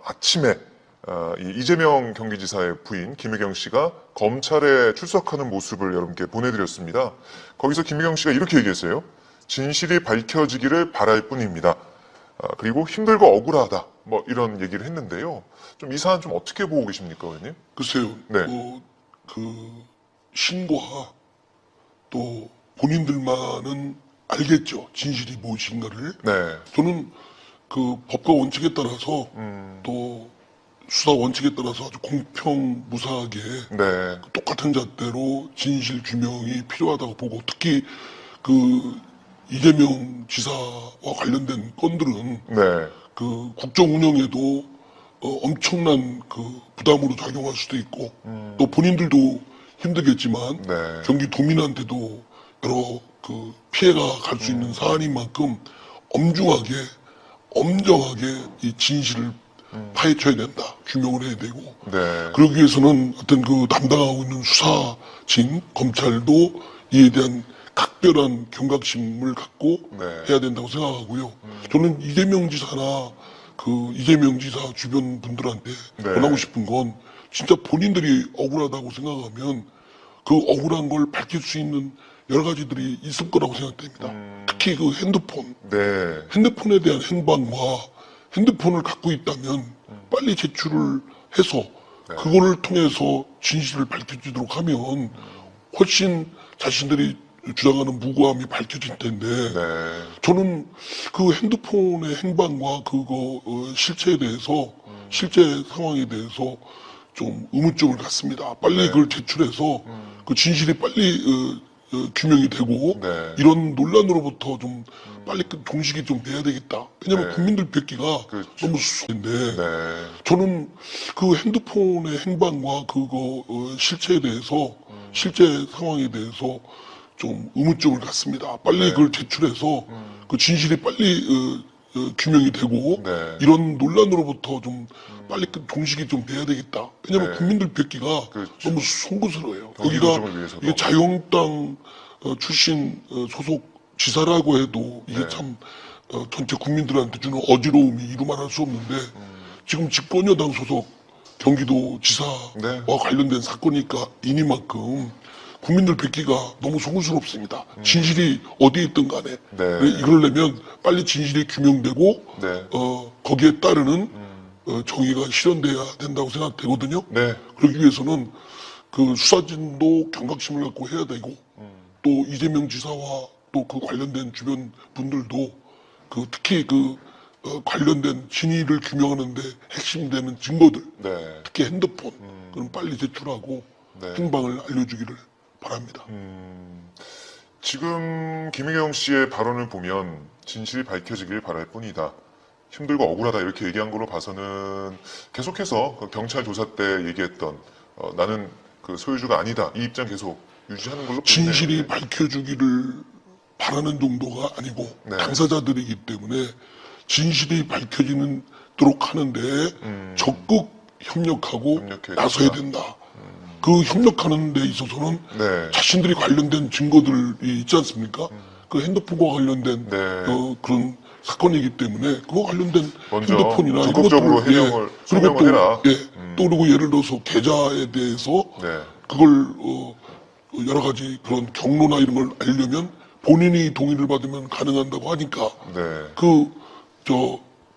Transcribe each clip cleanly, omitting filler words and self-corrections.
아침에 이 이재명 경기지사의 부인 김혜경 씨가 검찰에 출석하는 모습을 여러분께 보내드렸습니다. 거기서 김혜경 씨가 이렇게 얘기했어요. 진실이 밝혀지기를 바랄 뿐입니다. 그리고 힘들고 억울하다. 뭐 이런 얘기를 했는데요. 좀 이 사안 좀 어떻게 보고 계십니까, 의원님? 글쎄요. 네. 신과 또 본인들만은 알겠죠. 진실이 무엇인가를. 네. 저는 그 법과 원칙에 따라서 또 수사 원칙에 따라서 아주 공평무사하게 네. 똑같은 잣대로 진실 규명이 필요하다고 보고, 특히 그 이재명 지사와 관련된 건들은 네. 그 국정 운영에도 엄청난 그 부담으로 작용할 수도 있고, 또 본인들도 힘들겠지만 네. 경기도민한테도 여러 그 피해가 갈 수 있는 사안인 만큼 엄중하게 엄정하게 이 진실을 파헤쳐야 된다, 규명을 해야 되고, 네. 그러기 위해서는 어떤 그 담당하고 있는 수사진 검찰도 이에 대한 각별한 경각심을 갖고 네. 해야 된다고 생각하고요. 저는 이재명 지사나 그 이재명 지사 주변 분들한테 네. 권하고 싶은 건, 진짜 본인들이 억울하다고 생각하면 그 억울한 걸 밝힐 수 있는 여러 가지들이 있을 거라고 생각됩니다. 특히 그 핸드폰, 네. 핸드폰에 대한 행방과 핸드폰을 갖고 있다면 빨리 제출을 해서 그거를 통해서 진실을 밝혀지도록 하면 훨씬 자신들이 주장하는 무고함이 밝혀질 텐데, 네. 저는 그 핸드폰의 행방과 그거 실체에 대해서 실제 상황에 대해서 좀 의문점을 갖습니다. 빨리 그걸 제출해서 그 진실이 빨리 규명이 되고, 네. 이런 논란으로부터 좀 빨리 종식이 좀 돼야 되겠다. 왜냐면 네. 국민들 뵙기가 그렇죠. 너무 수수한데, 네. 저는 그 핸드폰의 행방과 그거 실체에 대해서 실제 상황에 대해서 좀 의문점을 갖습니다. 빨리 네. 그걸 제출해서 그 진실이 빨리 규명이 되고, 네. 이런 논란으로부터 좀 빨리 종식이 좀 돼야 되겠다. 왜냐면 네. 국민들 뵙기가 그렇죠. 너무 송구스러워요. 경기 여기가 도정을 위해서도. 이게 자유한국당 출신 소속 지사라고 해도 이게 네. 참 전체 국민들한테 주는 어지러움이 이루말할 수 없는데, 지금 집권여당 소속 경기도 지사와 네. 관련된 사건이니까 이니만큼 국민들 뵙기가 너무 송구스럽습니다. 진실이 어디에 있든 간에 네. 이러려면 빨리 진실이 규명되고 네. 거기에 따르는 정의가 실현돼야 된다고 생각되거든요. 네. 그러기 위해서는 그 수사진도 경각심을 갖고 해야 되고, 또 이재명 지사와 또 그 관련된 주변 분들도 그 특히 그 관련된 진위를 규명하는데 핵심되는 증거들, 네. 특히 핸드폰, 그럼 빨리 제출하고 네. 행방을 알려주기를 바랍니다. 지금 김혜경 씨의 발언을 보면 진실이 밝혀지길 바랄 뿐이다. 힘들고 억울하다 이렇게 얘기한 걸로 봐서는 계속해서 그 경찰 조사 때 얘기했던 나는 그 소유주가 아니다 이 입장 계속 유지하는 걸로 보이네요. 진실이 밝혀주기를 바라는 정도가 아니고 네. 당사자들이기 때문에 진실이 밝혀지도록 하는데 적극 협력하고 협력해야 나서야 된다. 된다. 그 협력하는 데 있어서는 네. 자신들이 관련된 증거들이 있지 않습니까? 그 핸드폰과 관련된 네. 그런 사건이기 때문에 그거 관련된 먼저 핸드폰이나 적극적으로 이런 것들을, 해명을 그리고 해라. 또, 또 그리고 예를 들어서 계좌에 대해서 네. 그걸 여러 가지 그런 경로나 이런 걸 알려면 본인이 동의를 받으면 가능한다고 하니까, 네.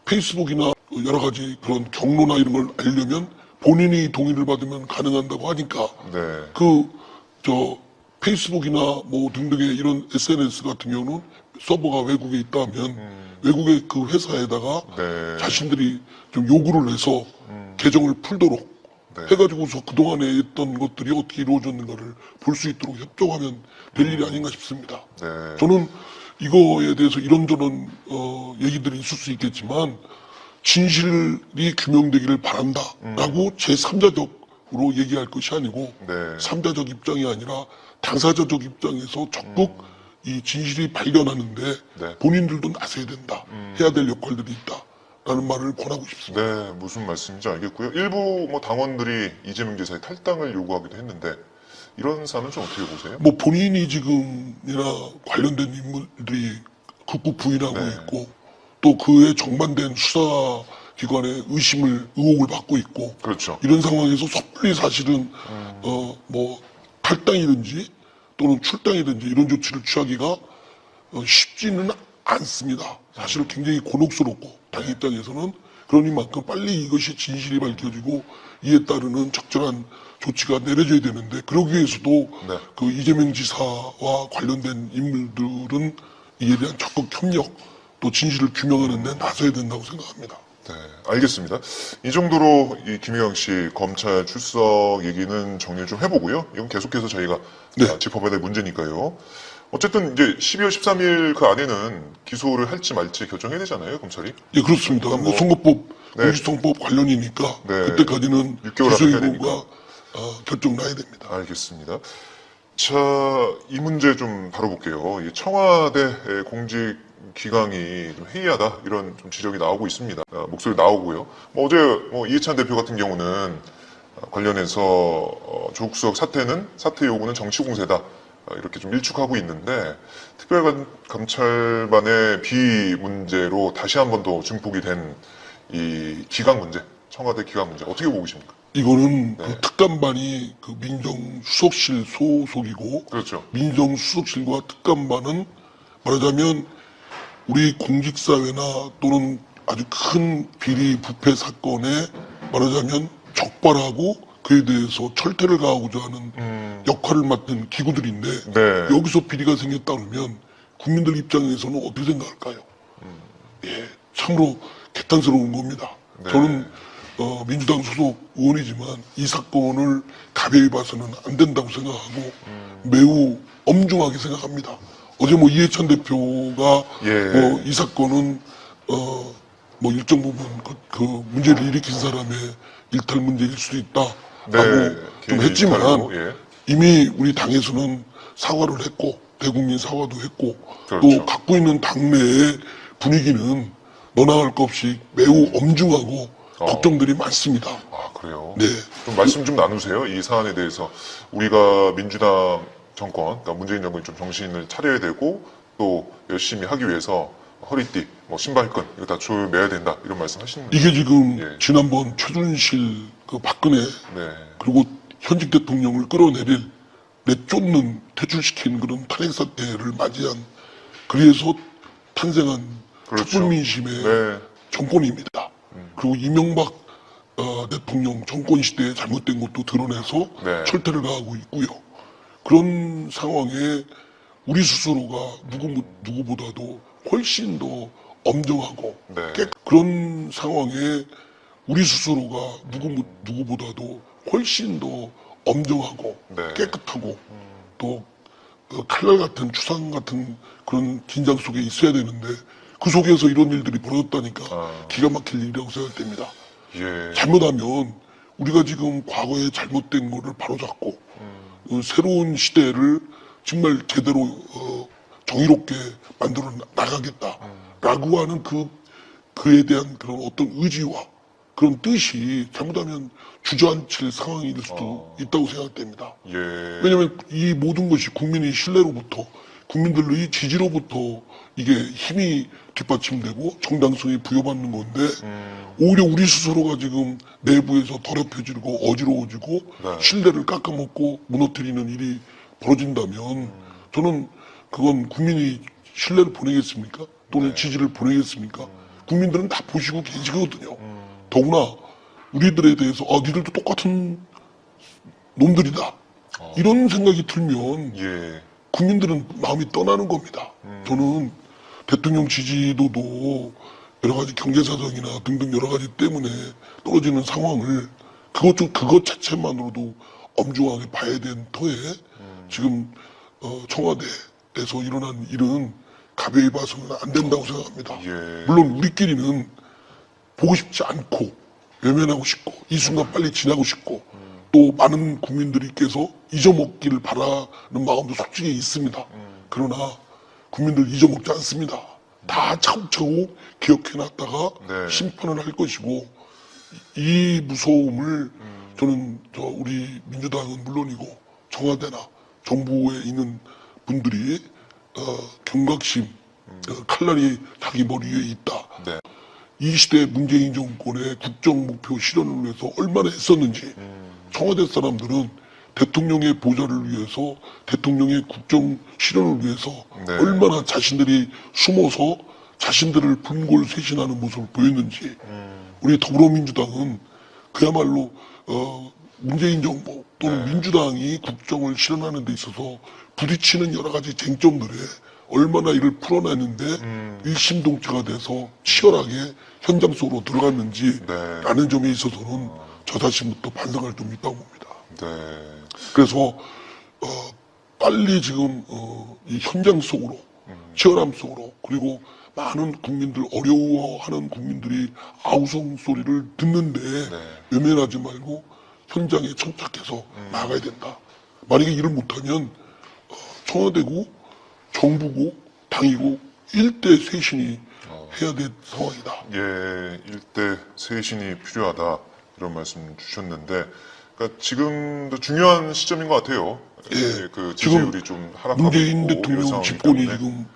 페이스북이나 여러 가지 그런 경로나 이런 걸 알려면 본인이 동의를 받으면 가능한다고 하니까, 네. 페이스북이나 뭐 등등의 이런 SNS 같은 경우는 서버가 외국에 있다면 외국의 그 회사에다가 네. 자신들이 좀 요구를 해서 계정을 풀도록 네. 해가지고서 그동안에 했던 것들이 어떻게 이루어졌는가를 볼 수 있도록 협조하면 될 일이 아닌가 싶습니다. 네. 저는 이거에 대해서 이런저런 얘기들이 있을 수 있겠지만 진실이 규명되기를 바란다라고 제3자적으로 얘기할 것이 아니고 네. 3자적 입장이 아니라 당사자적 입장에서 적극 이 진실이 발견하는데 네. 본인들도 나서야 된다. 해야 될 역할들이 있다. 라는 말을 권하고 싶습니다. 네, 무슨 말씀인지 알겠고요. 일부 뭐 당원들이 이재명 지사의 탈당을 요구하기도 했는데 이런 사안은 좀 어떻게 보세요? 뭐 본인이 지금이나 관련된 인물들이 극구 부인하고 네. 있고, 또 그에 정반된 수사 기관의 의혹을 받고 있고 그렇죠. 이런 상황에서 섣불리 사실은 뭐 탈당이든지 또는 출당이든지 이런 조치를 취하기가 쉽지는 않습니다. 사실 굉장히 곤혹스럽고 당 입장에서는 그러니만큼 빨리 이것이 진실이 밝혀지고 이에 따르는 적절한 조치가 내려져야 되는데 그러기 위해서도 네. 그 이재명 지사와 관련된 인물들은 이에 대한 적극 협력 또 진실을 규명하는 데 나서야 된다고 생각합니다. 네, 알겠습니다. 이 정도로 이 김혜경 씨 검찰 출석 얘기는 정리를 좀 해보고요. 이건 계속해서 저희가 네. 짚어봐야 될 문제니까요. 어쨌든 이제 12월 13일 그 안에는 기소를 할지 말지 결정해야 되잖아요, 검찰이. 예, 그렇습니다. 뭐, 선거법, 네. 공직선거법 관련이니까 네. 그때까지는 6개월 기소 안에 해야 여부가 결정 나야 됩니다. 알겠습니다. 자, 이 문제 좀 다뤄볼게요. 이 청와대 공직 기강이 좀 해이하다 이런 좀 지적이 나오고 있습니다. 목소리 나오고요. 뭐 어제 이해찬 대표 같은 경우는 관련해서 조국 수석 사퇴 요구는 정치 공세다 이렇게 좀 일축하고 있는데 특별감찰반의 비위 문제로 다시 한 번 더 증폭이 된 이 기강 문제, 청와대 기강 문제 어떻게 보고 계십니까? 이거는 그 특감반이 그 민정수석실 소속이고 그렇죠. 민정수석실과 특감반은 말하자면 우리 공직사회나 또는 아주 큰 비리 부패 사건에 말하자면 적발하고 그에 대해서 철퇴를 가하고자 하는 역할을 맡는 기구들인데 네. 여기서 비리가 생겼다 그러면 국민들 입장에서는 어떻게 생각할까요? 예, 참으로 개탄스러운 겁니다. 네. 저는 민주당 소속 의원이지만 이 사건을 가벼이 봐서는 안 된다고 생각하고 매우 엄중하게 생각합니다. 어제 뭐 이해찬 대표가 예. 이 사건은 뭐 일정 부분 그 문제를 일으킨 사람의 일탈 문제일 수도 있다라고 네. 좀 개인의 했지만 일탈로, 예. 이미 우리 당에서는 사과를 했고 대국민 사과도 했고 그렇죠. 또 갖고 있는 당내의 분위기는 너나 할 것 없이 매우 엄중하고 걱정들이 많습니다. 아, 그래요? 네. 좀 말씀 좀 나누세요. 이 사안에 대해서. 우리가 민주당 정권, 그러니까 문재인 정권이 좀 정신을 차려야 되고 또 열심히 하기 위해서 허리띠, 뭐 신발끈 이거 다 조여매야 된다 이런 말씀 하시는 거예요? 이게 지금 예. 지난번 최순실 그 박근혜 네. 그리고 현직 대통령을 내쫓는 퇴출시킨 그런 탄핵 사태를 맞이한 그래서 탄생한 그렇죠. 촛불민심의 네. 정권입니다. 그리고 이명박 대통령 정권 시대에 잘못된 것도 드러내서 네. 철퇴를 가하고 있고요. 그런 상황에 우리 스스로가 누구보다도 훨씬 더 엄정하고 네. 그런 상황에 우리 스스로가 누구보다도 훨씬 더 엄정하고 네. 깨끗하고 또 칼날 같은 추상 같은 그런 긴장 속에 있어야 되는데 그 속에서 이런 일들이 벌어졌다니까 기가 막힐 일이라고 생각됩니다. 예. 잘못하면 우리가 지금 과거에 잘못된 거를 바로잡고 새로운 시대를 정말 제대로 정의롭게 만들어 나가겠다라고 하는 그에 대한 그런 어떤 의지와 그런 뜻이 잘못하면 주저앉힐 상황일 수도 있다고 생각됩니다. 예. 왜냐하면 이 모든 것이 국민의 신뢰로부터 국민들의 지지로부터 이게 힘이 뒷받침되고 정당성이 부여받는 건데 오히려 우리 스스로가 지금 내부에서 더럽혀지고 어지러워지고 네. 신뢰를 깎아먹고 무너뜨리는 일이 벌어진다면 저는 그건 국민의 신뢰를 보내겠습니까? 또는 지지를 보내겠습니까? 국민들은 다 보시고 계시거든요. 더구나 우리들에 대해서 니들도 똑같은 놈들이다. 이런 생각이 들면 예. 국민들은 마음이 떠나는 겁니다. 저는 대통령 지지도도 여러 가지 경제 사정이나 등등 여러 가지 때문에 떨어지는 상황을 그것 자체만으로도 엄중하게 봐야 된 터에 지금 청와대에서 일어난 일은 가벼이 봐서는 안 된다고 생각합니다. 예. 물론 우리끼리는 보고 싶지 않고 외면하고 싶고 이 순간 빨리 지나고 싶고 또 많은 국민들께서 잊어먹기를 바라는 마음도 솔직히 있습니다. 그러나 국민들 잊어먹지 않습니다. 다 차곡차곡 기억해놨다가 네. 심판을 할 것이고 이 무서움을 저는 우리 민주당은 물론이고 청와대나 정부에 있는 분들이 경각심 칼날이 자기 머리 위에 있다. 네. 이 시대 문재인 정권의 국정 목표 실현을 위해서 얼마나 애썼는지 청와대 사람들은 대통령의 보좌를 위해서 대통령의 국정 실현을 위해서 네. 얼마나 자신들이 숨어서 자신들을 분골쇄신하는 모습을 보였는지 우리 더불어민주당은 그야말로 문재인 정부 또는 민주당이 국정을 실현하는 데 있어서 부딪히는 여러 가지 쟁점들에 얼마나 이를 풀어내는데 일심동체가 돼서 치열하게 현장 속으로 들어갔는지 네. 라는 점에 있어서는 저 자신부터 반성할 점이 있다고 봅니다. 네. 그래서 빨리 지금 이 현장 속으로 치열함 속으로 그리고 많은 국민들 어려워하는 국민들이 아우성 소리를 듣는데 외면하지 말고 현장에 정착해서 나가야 된다. 만약에 일을 못하면 청와대고 정부고 당이고 일대 쇄신이 해야 될 상황이다. 예, 일대 쇄신이 필요하다 이런 말씀 주셨는데, 그러니까 지금도 중요한 시점인 것 같아요. 예, 그 지금 지지율이 좀 하락하고 문재인 있고 이런 대통령 상황이기 집권이 때문에. 지금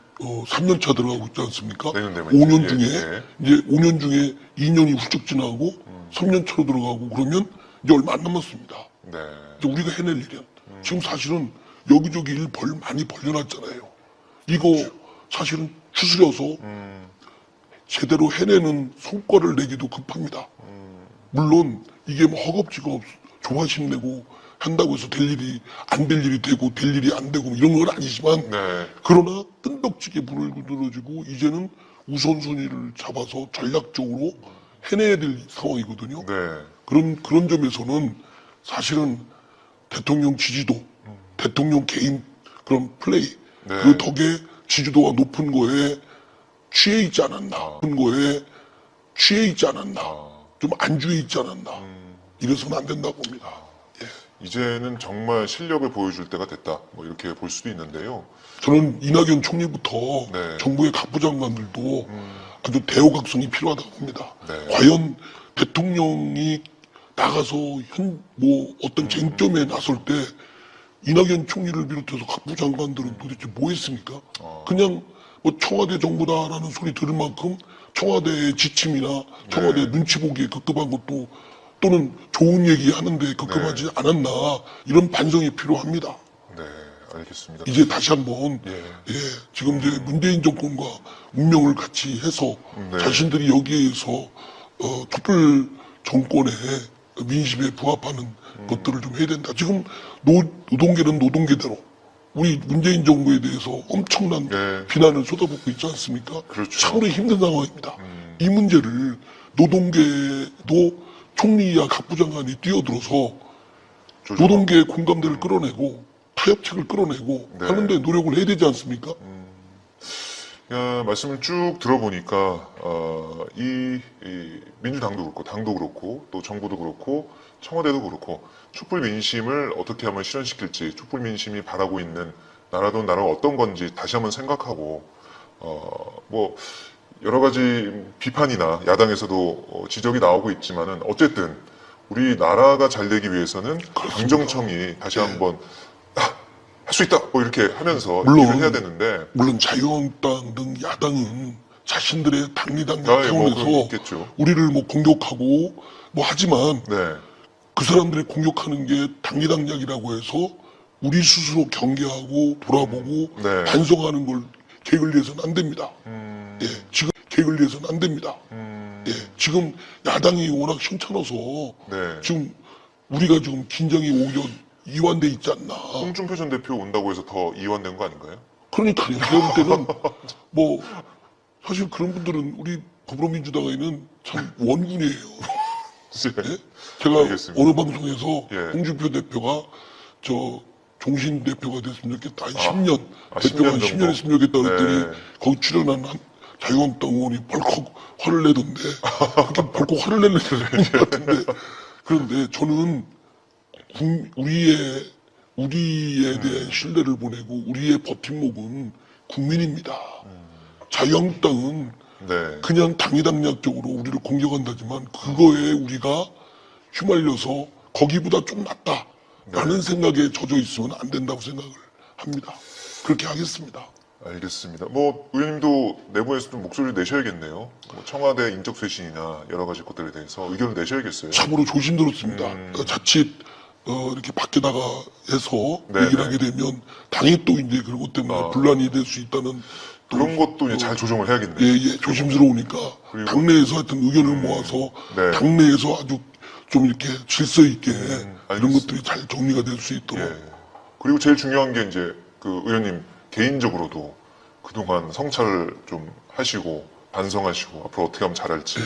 3년 차 들어가고 있지 않습니까? 내년 되면 5년 이제, 중에 예. 이제 5년 중에 2년이 훌쩍 지나고 3년 차로 들어가고 그러면 이제 얼마 안 남았습니다. 네. 이제 우리가 해낼 일은 지금 사실은 여기저기 일 많이 벌려놨잖아요. 이거 사실은 추스려서 제대로 해내는 성과를 내기도 급합니다. 물론 이게 뭐 허겁지겁 조바심 내고 한다고 해서 될 일이 안 될 일이 되고 될 일이 안 되고 이런 건 아니지만 네. 그러나 끈덕지게 불을 들어주고 이제는 우선순위를 잡아서 전략적으로 해내야 될 상황이거든요. 네. 그런 점에서는 사실은 대통령 지지도, 대통령 개인 그런 플레이, 네. 그 덕에 지지도가 높은 거에 취해 있지 않았나, 높은 거에 취해 있지 않았나, 좀 안주해 있지 않았나, 이래서는 안 된다고 봅니다. 이제는 정말 실력을 보여줄 때가 됐다. 뭐 이렇게 볼 수도 있는데요. 저는 이낙연 총리부터 네. 정부의 갑부 장관들도 아주 대호각성이 필요하다고 봅니다. 네. 과연 대통령이 나가서 어떤 쟁점에 나설 때 이낙연 총리를 비롯해서 각부 장관들은 도대체 뭐 했습니까? 그냥 뭐 청와대 정부다라는 소리 들을 만큼 청와대의 지침이나 청와대 눈치 보기에 급급한 것도 또는 좋은 얘기 하는데 급급하지 않았나 이런 반성이 필요합니다. 네, 알겠습니다. 이제 다시 한번 예. 지금 이제 문재인 정권과 운명을 같이 해서 네. 자신들이 여기에서 촛불 정권의 민심에 부합하는 것들을 좀 해야 된다. 지금 노동계는 노동계대로 우리 문재인 정부에 대해서 엄청난 네. 비난을 쏟아붓고 있지 않습니까? 그렇죠. 참으로 힘든 상황입니다. 이 문제를 노동계도 총리와 각부 장관이 뛰어들어서 노동계의 공감대를 끌어내고 타협책을 끌어내고 네. 하는데 노력을 해야 되지 않습니까? 말씀을 쭉 들어보니까 이 민주당도 그렇고 당도 그렇고 또 정부도 그렇고 청와대도 그렇고 촛불 민심을 어떻게 하면 실현시킬지 촛불 민심이 바라고 있는 나라도 나라가 어떤 건지 다시 한번 생각하고 뭐 여러 가지 비판이나 야당에서도 지적이 나오고 있지만은 어쨌든 우리 나라가 잘 되기 위해서는 당정청이 다시 한번 할 수 있다 뭐 이렇게 하면서 물론 일을 해야 되는데 물론 자유한국당 등 야당은 자신들의 당리당략 뭐 그런 게 차원에서 있겠죠. 우리를 뭐 공격하고 뭐 하지만 네. 그 사람들이 공격하는 게 당리당략이라고 해서 우리 스스로 경계하고 돌아보고 네. 반성하는 걸 계획을 내서는 안 됩니다. 예, 지금 계획을 내서는 안 됩니다. 예, 지금 야당이 워낙 힘차어서 네. 지금 우리가 지금 긴장이 오히려 이완돼 있지 않나. 홍준표 전 대표 온다고 해서 더 이완된 거 아닌가요? 그러니까요. 제가 볼 때는 뭐 사실 그런 분들은 우리 더불어민주당에는 참 원군이에요. 예? 제가 알겠습니다. 어느 방송에서 예. 홍준표 대표가 저 종신 대표가 됐으면 좋겠다. 한 10년 아, 대표가 10년 정도? 10년 했으면 좋겠다 그랬더니 네. 거기 출연한 한 자유한국당 의원이 벌컥 화를 내던데 그렇게 벌컥 화를 내는 것 같은데 그런데 저는 우리에 대한 신뢰를 보내고 우리의 버팀목은 국민입니다. 자유한국당은 네. 그냥 당리당략적으로 우리를 공격한다지만 그거에 우리가 휘말려서 거기보다 좀 낫다라는 생각에 젖어 있으면 안 된다고 생각을 합니다. 그렇게 하겠습니다. 알겠습니다. 뭐 의원님도 내부에서 좀 목소리를 내셔야겠네요. 뭐 청와대 인적 쇄신이나 여러 가지 것들에 대해서 의견을 내셔야겠어요. 참으로 조심스럽습니다. 자칫 이렇게 밖에다가 해서 네네. 얘기를 하게 되면 당이 또 이제 그런 것 때문에 분란이 될 수 있다는 또 그런 것도 이제 잘 조정을 해야겠네요. 예, 조심스러우니까 그리고- 당내에서 하여튼 의견을 모아서 네. 당내에서 아주 좀 이렇게 질서 있게 이런 알겠습니다. 것들이 잘 정리가 될 수 있도록 예. 그리고 제일 중요한 게 이제 그 의원님 개인적으로도 그동안 성찰을 좀 하시고 반성하시고 앞으로 어떻게 하면 잘할지.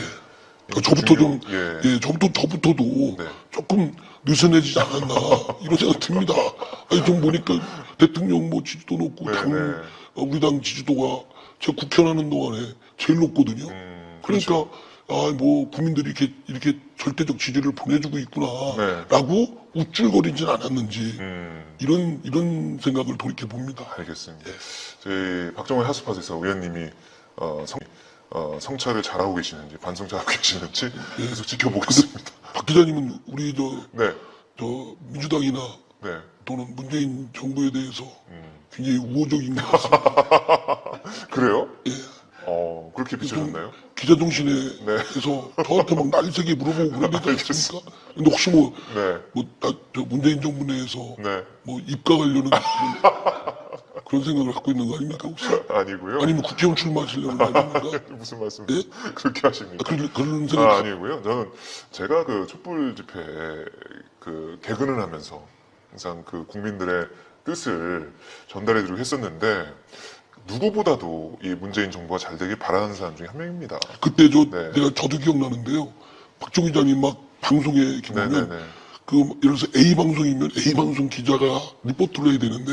저부터 좀, 예. 저부터도 네. 조금 느슨해지지 않았나, 이런 생각 듭니다. 아니, 좀 보니까 대통령 뭐 지지도 높고, 네. 우리 당 지지도가 제가 국회의원 하는 동안에 제일 높거든요. 그렇죠. 그러니까, 뭐, 국민들이 이렇게 절대적 지지를 보내주고 있구나, 네. 라고 우쭐거리진 않았는지, 음. 이런 생각을 돌이켜 봅니다. 알겠습니다. 저희 박정희 하스팟에서 의원님이 성찰을 잘하고 계시는지 반성 잘하고 계시는지 계속 지켜보겠습니다. 박 기자님은 우리 네, 민주당이나 네. 또는 문재인 정부에 대해서 굉장히 우호적인 것 같습니다. 그래요? 예. 그렇게 비춰졌나요? 기자정신에서 저한테 막 날세게 물어보고 그래야 되지 않습니까? 근데 혹시 네. 저 문재인 정부 내에서 네. 뭐 입각하려는 그런 생각을 갖고 있는 거 아닙니까 혹시? 아니고요. 아니면 국회의원 출마하시려는 거 아닙니까? 무슨 말씀? 예? 그렇게 하십니까? 그런 생각. 아니고요. 저는 제가 그 촛불 집회 그 개근을 하면서 항상 그 국민들의 뜻을 전달해드리고 했었는데 누구보다도 이 문재인 정부가 잘 되길 바라는 사람 중에 한 명입니다. 그때 네. 저도 기억나는데요. 박정희 기자님 막 방송에 이렇게 보면 네네네. 예를 들어서 A 방송이면 A 방송 기자가 리포트를 해야 되는데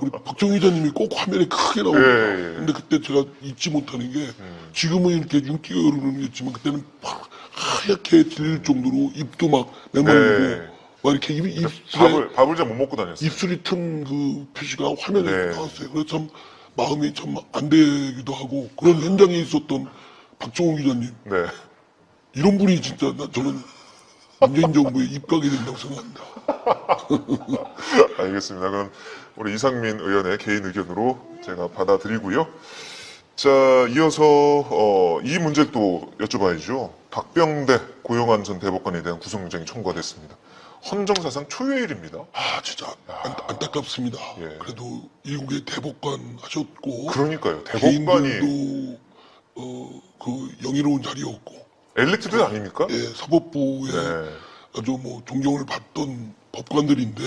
우리 박정희 기자님이 꼭 화면에 크게 나옵니다. 예. 근데 그때 제가 잊지 못하는 게 지금은 이렇게 윤기가 흐르는 게 있지만 그때는 막 하얗게 들릴 정도로 입도 막 메말리고 네. 막 이렇게 입술에 밥을 잘 못 먹고 다녔어요. 입술이 튼 그 표시가 화면에 네. 나왔어요. 그래서 참 마음이 참 안 되기도 하고 그런 현장에 있었던 박정호 기자님 네. 이런 분이 진짜 저는 문재인 정부에 입각이 된다고 생각합니다. 알겠습니다. 그럼 우리 이상민 의원의 개인 의견으로 제가 받아들이고요. 자, 이어서 이 문제를 또 여쭤봐야죠. 박병대 고용환 전 대법관에 대한 구속영장이 청구가 됐습니다. 헌정사상 초유일입니다. 진짜 안타깝습니다. 예. 그래도 일국의 대법관 하셨고 그러니까요. 대법관이 개인들도 그 영예로운 자리였고 엘리트들 아닙니까? 예, 사법부에 네. 아주 뭐 존경을 받던 법관들인데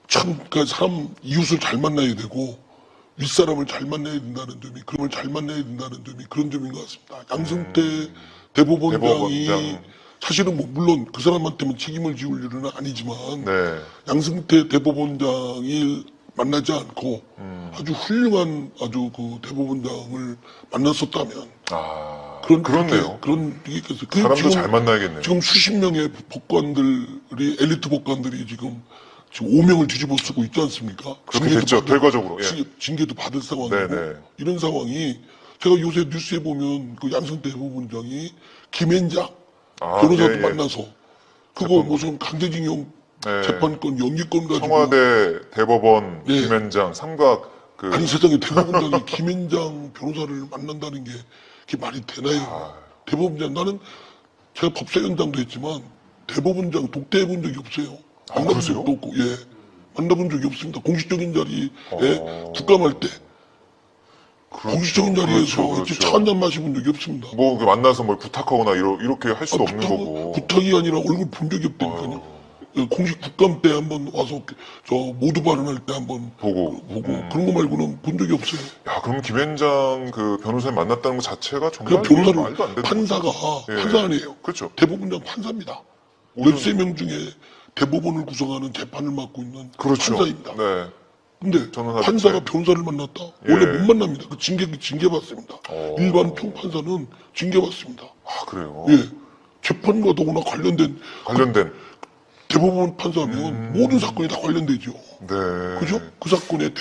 참 그러니까 사람 이웃을 잘 만나야 되고 윗사람을 잘 만나야 된다는 점이 그런 걸 잘 만나야 된다는 점이 그런 점인 것 같습니다. 양승태 대법원장이 대법원장. 사실은 뭐 물론 그 사람한테는 책임을 지울 일은 아니지만 네. 양승태 대법원장이 만나지 않고 아주 훌륭한 아주 그 대법원장을 만났었다면 그렇네요. 그런 게 있겠어요. 사람도 잘 만나야겠네요. 지금 수십 명의 법관들이 엘리트 법관들이 지금 5명을 뒤집어 쓰고 있지 않습니까? 그렇게 됐죠. 결과적으로. 예. 징계도 받을 상황이고 네네. 이런 상황이 제가 요새 뉴스에 보면 그 양승태 대법원장이 김앤장 변호사도 예, 예. 만나서 그거 무슨 강제징용 네. 재판권 연기권 가지고 청와대 대법원 네. 김앤장 삼각 아니 세상에 대법원장이 김앤장 변호사를 만난다는 게 그게 말이 되나요? 대법원장 나는 제가 법사위원장도 했지만 대법원장 독대해 본 적이 없어요. 만나본 그러세요? 적도 없고 예 만나본 적이 없습니다. 공식적인 자리에 국감할 때 공식적인 자리에서 그렇죠. 차 한잔 마셔본 적이 없습니다. 뭐 만나서 뭘 부탁하거나 이렇게 할 수도 없는 거고. 부탁이 아니라 얼굴 본 적이 없다니까요. 공식 국감 때 한번 와서 저 모두 발언할 때 한번 보고. 그런 거 말고는 본 적이 없어요. 야, 그럼 김앤장 그 변호사를 만났다는 것 자체가 정말 그 변호사를 말도 안 되는 판사가 거죠. 예. 판사 아니에요. 그렇죠. 대법원장 판사입니다. 13명 중에 대법원을 구성하는 재판을 맡고 있는 그렇죠. 판사입니다. 네. 근데 저는 아직 판사가 네. 변호사를 만났다? 예. 원래 못 만납니다. 그 징계 받습니다. 일반 평판사는 징계 받습니다. 그래요. 예. 재판과 더구나 관련된 대법원 판사면 모든 사건이 다 관련되죠. 네. 그죠? 그 사건의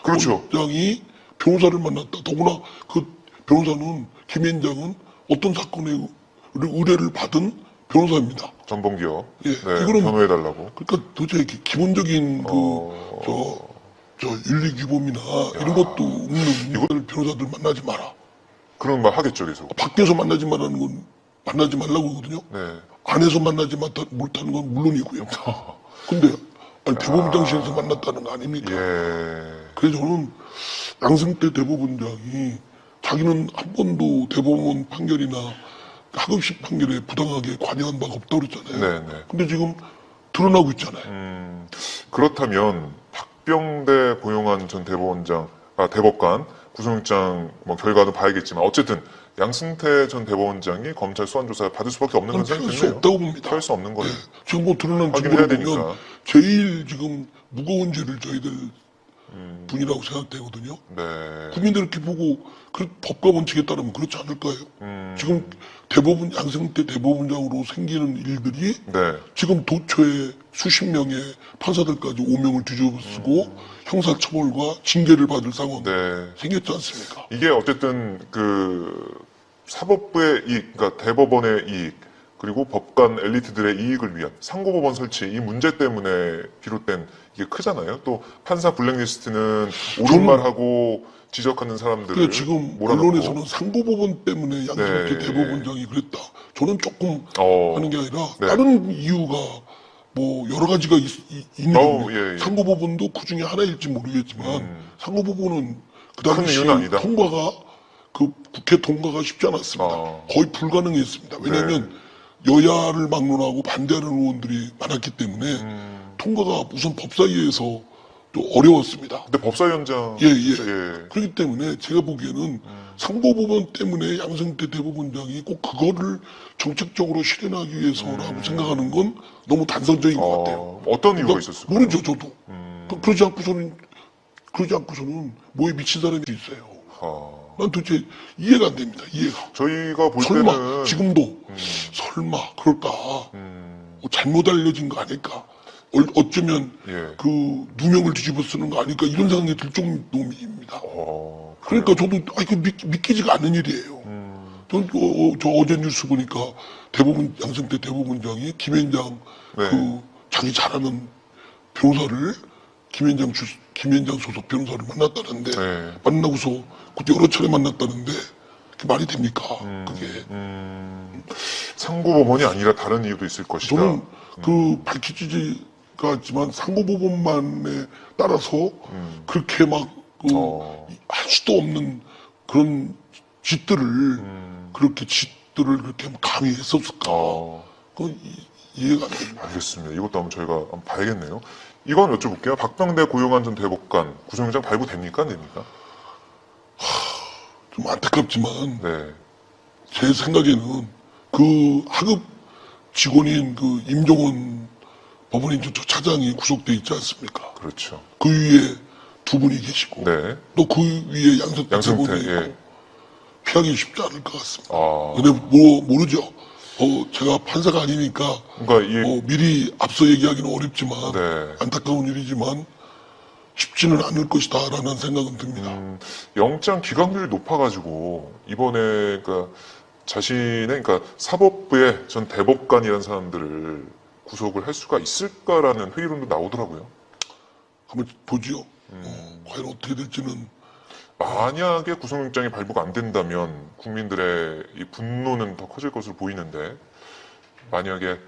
그렇죠. 대법원장이 변호사를 만났다. 더구나 그 변호사는 김앤장은 어떤 사건의 의뢰를 받은 변호사입니다. 전범기업. 예. 네. 이거는 변호해달라고. 그러니까 도대체 기본적인 저 윤리규범이나 이런 것도 없는 이거를 변호사들 만나지 마라. 그런 말 하겠죠, 계속. 밖에서 만나지 말라는 건 만나지 말라고 하거든요. 네. 안에서 만나지 못하는 건 물론이고요. 근데 아니, 대법원장실에서 만났다는 거 아닙니까? 예. 그래서 저는 양승태 대법원장이 자기는 한 번도 대법원 판결이나 하급식 판결에 부당하게 관여한 바가 없다고 그랬잖아요. 네네. 근데 지금 드러나고 있잖아요. 그렇다면 박병대 고용한 전 대법관 구속영장 뭐 결과는 봐야겠지만 어쨌든 양승태 전 대법원장이 검찰 소환조사 받을 수밖에 없는 건 피할 수 생각되네요. 없다고 봅니다. 피할 수 없는 거예요. 지금 뭐 드러난 확인해야 증거를 보면 되니까. 제일 지금 무거운 죄를 져야 될 분이라고 생각되거든요. 네. 국민들 이렇게 보고 그 법과 원칙에 따르면 그렇지 않을까요? 지금 대법원 양승태 대법원장으로 생기는 일들이 네. 지금 도처에 수십 명의 판사들까지 오명을 뒤집어쓰고 형사처벌과 징계를 받을 상황 네. 생겼지 않습니까? 이게 어쨌든 그 사법부의 이익, 그러니까 대법원의 이익, 그리고 법관 엘리트들의 이익을 위한 상고법원 설치 이 문제 때문에 비롯된 이게 크잖아요. 또 판사 블랙리스트는 옳은 말하고 지적하는 사람들을 그래 지금 몰아넣고. 언론에서는 상고법원 때문에 양승태 네. 대법원장이 그랬다. 저는 조금 어. 하는 게 아니라 네. 다른 이유가 뭐 여러 가지가 있는 예. 상고법원도 그 중에 하나일지 모르겠지만 상고법원은 그 큰 당시 이유는 아니다. 통과가 그 국회 통과가 쉽지 않았습니다. 거의 불가능했습니다. 왜냐하면 여야를 막론하고 반대하는 의원들이 많았기 때문에 통과가 우선 법사위에서 또 어려웠습니다. 근데 법사위원장 예. 예. 그렇기 때문에 제가 보기에는 상고법원 때문에 양승태 대법원장이 꼭 그거를 정책적으로 실현하기 위해서라고 생각하는 건 너무 단선적인 것 같아요. 어떤 이유가 있었을까요? 모르죠, 저도. 그러지 않고서는 뭐에 미친 사람이 있어요. 난 도대체 이해가 안 됩니다. 이해가. 저희가 볼 설마 때는 지금도 설마 그럴까? 뭐 잘못 알려진 거 아닐까? 어쩌면 예. 그 누명을 뒤집어 쓰는 거 아닐까? 이런 생각이 들 정도입니다. 그러니까 저도 믿기지가 않는 일이에요. 저 어제 뉴스 보니까 양승태 대법원장이 김현장 네. 그 자기 잘하는 변호사를 김현장 소속 변호사를 만났다는데 네. 만나고서 그때 여러 차례 만났다는데 그게 말이 됩니까? 그게 상고법원이 아니라 다른 이유도 있을 것이다. 저는 그 밝혀지지가 않지만 상고법원만에 따라서 그렇게 막 할 수도 없는 그런 짓들을 그렇게 감히 했었을까? 그건 이해가 안 됩니다. 알겠습니다. 이것도 한번 저희가 한번 봐야겠네요. 이건 여쭤볼게요. 박병대 고용한 전 대법관 구속영장 발부됩니까? 안 됩니까? 좀 안타깝지만 네. 제 생각에는 그 하급 직원인 그 임종원 법원인조처 차장이 구속돼 있지 않습니까? 그렇죠. 그 위에 두 분이 계시고 네. 또 그 위에 양승태 양승태, 대법원이 있고 예. 피하기 쉽지 않을 것 같습니다. 아. 근데 모르죠. 제가 판사가 아니니까 그러니까 미리 앞서 얘기하기는 어렵지만 네. 안타까운 일이지만 쉽지는 않을 것이다라는 생각은 듭니다. 영장 기각률이 높아가지고 이번에 그러니까 자신의 그러니까 사법부의 전 대법관이라는 사람들을 구속을 할 수가 있을까라는 회의론도 나오더라고요. 한번 보지요. 과연 어떻게 될지는 만약에 구속영장이 발부가 안 된다면 국민들의 이 분노는 더 커질 것으로 보이는데 만약에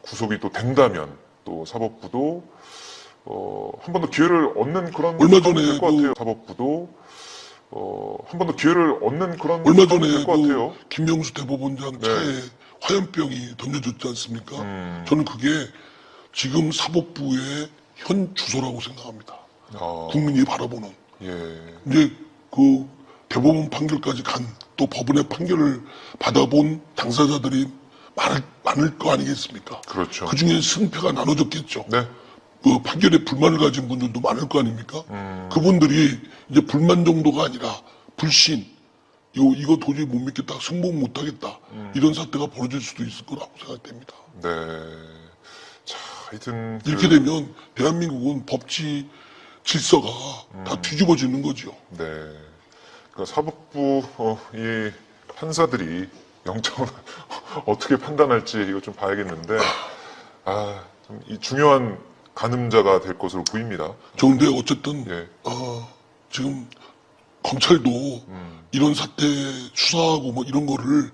구속이 또 된다면 또 사법부도 한 번 더 기회를 얻는 그런 얼마 상황이 전에 될 것 같아요. 사법부도 한 번 더 기회를 얻는 그런 얼마 상황이 전에 될 것 같아요. 그 김명수 대법원장 차에 화염병이 던져졌지 않습니까? 저는 그게 지금 사법부의 현 주소라고 생각합니다. 국민이 바라보는. 예. 이제 그 대법원 판결까지 간 또 법원의 판결을 받아본 당사자들이 많을 거 아니겠습니까? 그렇죠. 그 중에 승패가 나눠졌겠죠. 네. 그 판결에 불만을 가진 분들도 많을 거 아닙니까? 그분들이 이제 불만 정도가 아니라 불신, 이거 도저히 못 믿겠다, 승복 못 하겠다, 이런 사태가 벌어질 수도 있을 거라고 생각됩니다. 네. 자, 하여튼 이렇게 되면 대한민국은 법치 질서가 다 뒤집어지는 거죠. 네. 그러니까 사법부 이 판사들이 영장을 어떻게 판단할지 이거 좀 봐야겠는데 좀 이 중요한 가늠자가 될 것으로 보입니다. 그런데 어쨌든 예. 지금 검찰도 이런 사태 수사하고 뭐 이런 거를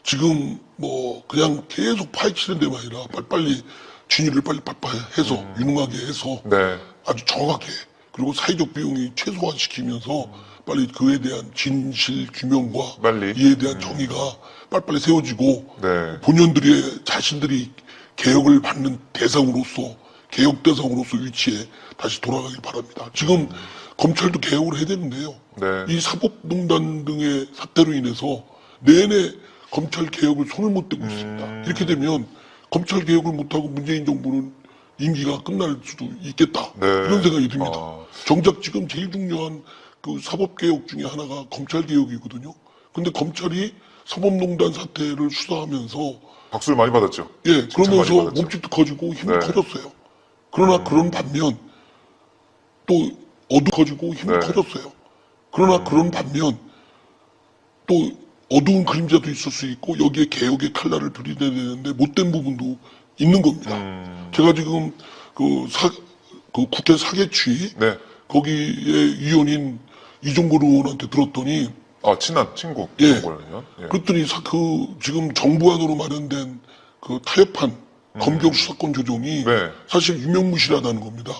지금 뭐 그냥 계속 파헤치는 데만 아니라 빨리빨리 진위를 빨리빨리 해서 유능하게 해서 네. 아주 정확하게 그리고 사회적 비용이 최소화시키면서 빨리 그에 대한 진실 규명과 빨리. 이에 대한 정의가 빨리빨리 세워지고 네. 본연들의 자신들이 개혁을 받는 대상으로서 개혁 대상으로서 위치에 다시 돌아가길 바랍니다. 지금 검찰도 개혁을 해야 되는데요. 네. 이 사법농단 등의 사태로 인해서 내내 검찰 개혁을 손을 못 대고 있습니다. 이렇게 되면 검찰 개혁을 못하고 문재인 정부는 임기가 끝날 수도 있겠다. 네. 이런 생각이 듭니다. 아. 정작 지금 제일 중요한 그 사법개혁 중에 하나가 검찰개혁이거든요. 근데 검찰이 사법농단 사태를 수사하면서 박수를 많이 받았죠. 예, 칭찬 많이 그러면서 받았죠. 몸집도 커지고 힘이 네. 커졌어요. 그러나 그런 반면 또 어두 커지고 힘이 네. 커졌어요. 그러나 그런 반면 또 어두운 그림자도 있을 수 있고 여기에 개혁의 칼날을 들이대야 되는데 못된 부분도 있는 겁니다. 제가 지금 그 국회 사개취 네. 거기에 위원인 이종걸 의원한테 들었더니 친한 친구. 예. 이종걸 의원. 예. 그랬더니 지금 정부안으로 마련된 그 타협한 검경 수사권 조정이 네. 사실 유명무실하다는 겁니다.